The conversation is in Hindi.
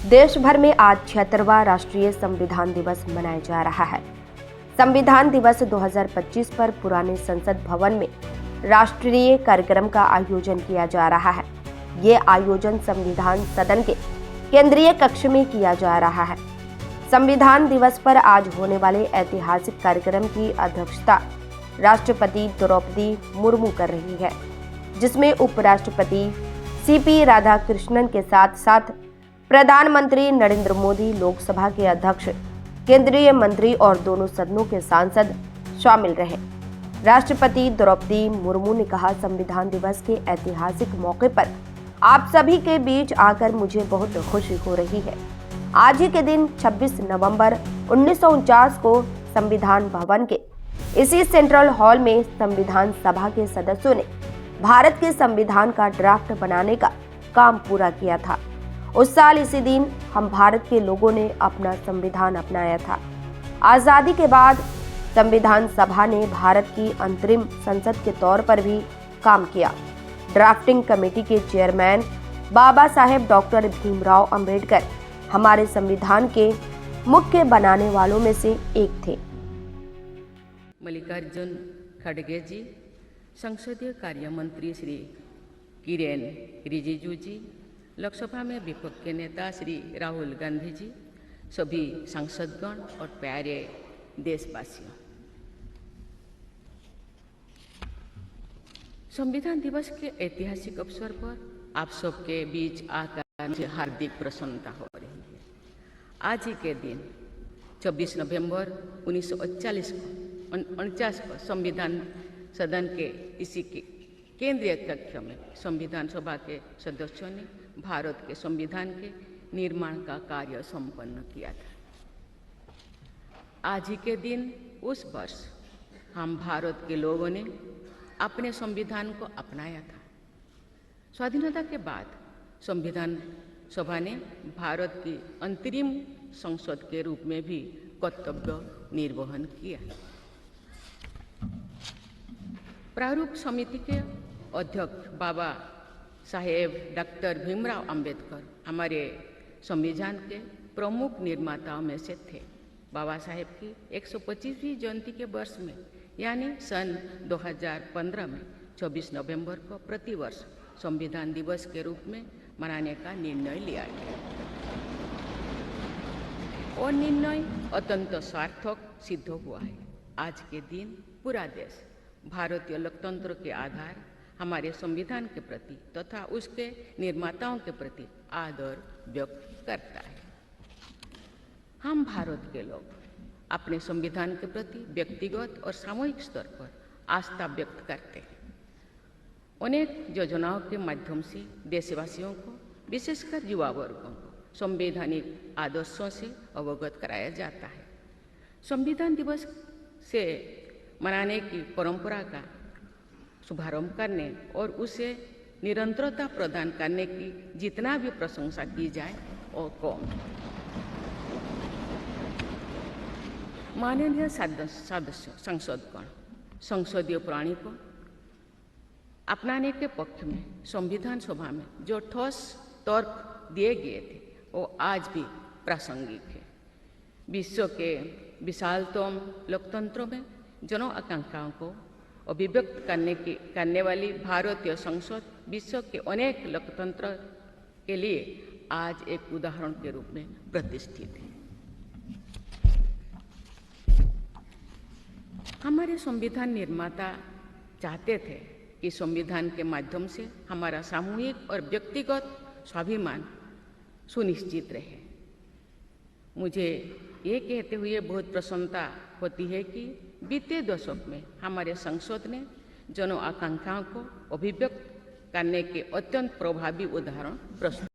देश भर में आज 76वां राष्ट्रीय संविधान दिवस मनाया जा रहा है। संविधान दिवस 2025 पर पुराने संसद भवन में राष्ट्रीय कार्यक्रम का आयोजन किया जा रहा है। ये आयोजन संविधान सदन के केंद्रीय कक्ष में किया जा रहा है। संविधान दिवस पर आज होने वाले ऐतिहासिक कार्यक्रम की अध्यक्षता राष्ट्रपति द्रौपदी मुर्मू कर रही है, जिसमें उपराष्ट्रपति सीपी राधाकृष्णन के साथ साथ प्रधानमंत्री नरेंद्र मोदी, लोकसभा के अध्यक्ष, केंद्रीय मंत्री और दोनों सदनों के सांसद शामिल रहे। राष्ट्रपति द्रौपदी मुर्मू ने कहा, संविधान दिवस के ऐतिहासिक मौके पर आप सभी के बीच आकर मुझे बहुत खुशी हो रही है। आज ही के दिन 26 नवंबर 1949 को संविधान भवन के इसी सेंट्रल हॉल में संविधान सभा के सदस्यों ने भारत के संविधान का ड्राफ्ट बनाने का काम पूरा किया था। उस साल इसी दिन हम भारत के लोगों ने अपना संविधान अपनाया था। आजादी के बाद संविधान सभा ने भारत की अंतरिम संसद के तौर पर भी काम किया। ड्राफ्टिंग कमेटी के चेयरमैन बाबा साहेब डॉक्टर भीमराव अंबेडकर हमारे संविधान के मुख्य बनाने वालों में से एक थे। मल्लिकार्जुन खड़गे जी, संसदीय कार्य मंत्री श्री किरेन रिजिजू जी, लोकसभा में विपक्ष के नेता श्री राहुल गांधी जी, सभी सांसदगण और प्यारे देशवासियों, संविधान दिवस के ऐतिहासिक अवसर पर आप सबके बीच आकर मुझे हार्दिक प्रसन्नता हो रही है। आज ही के दिन 26 नवंबर 1949 को संविधान सदन के इसी के केंद्रीय कक्ष में संविधान सभा के सदस्यों ने भारत के संविधान के निर्माण का कार्य संपन्न किया था। आज ही के दिन उस वर्ष हम भारत के लोगों ने अपने संविधान को अपनाया था। स्वाधीनता के बाद संविधान सभा ने भारत की अंतरिम संसद के रूप में भी कर्तव्य निर्वहन किया। प्रारूप समिति के अध्यक्ष बाबा साहेब डॉक्टर भीमराव अंबेडकर हमारे संविधान के प्रमुख निर्माताओं में से थे। बाबा साहेब की 125वीं जयंती के वर्ष में यानी सन 2015 में 26 नवंबर को प्रतिवर्ष संविधान दिवस के रूप में मनाने का निर्णय लिया गया और निर्णय अत्यंत सार्थक सिद्ध हुआ है। आज के दिन पूरा देश भारतीय लोकतंत्र के आधार हमारे संविधान के प्रति तथा उसके निर्माताओं के प्रति आदर व्यक्त करता है। हम भारत के लोग अपने संविधान के प्रति व्यक्तिगत और सामूहिक स्तर पर आस्था व्यक्त करते हैं। अनेक योजनाओं के माध्यम से देशवासियों को, विशेषकर युवा वर्गों को संवैधानिक आदर्शों से अवगत कराया जाता है। संविधान दिवस से मनाने की परंपरा का शुभारंभ करने और उसे निरंतरता प्रदान करने की जितना भी प्रशंसा की जाए और कम। माननीय सदस्य संसदगण संसदीय प्रणाली को अपनाने के पक्ष में संविधान सभा में जो ठोस तर्क दिए गए थे वो आज भी प्रासंगिक है। विश्व के विशालतम लोकतंत्रों में जन आकांक्षाओं को अभिव्यक्त करने वाली भारतीय संसद विश्व के अनेक लोकतंत्र के लिए आज एक उदाहरण के रूप में प्रतिष्ठित है। हमारे संविधान निर्माता चाहते थे कि संविधान के माध्यम से हमारा सामूहिक और व्यक्तिगत स्वाभिमान सुनिश्चित रहे। मुझे ये कहते हुए बहुत प्रसन्नता होती है कि बीते दशक में हमारे संसद ने जन आकांक्षाओं को अभिव्यक्त करने के अत्यंत प्रभावी उदाहरण प्रस्तुत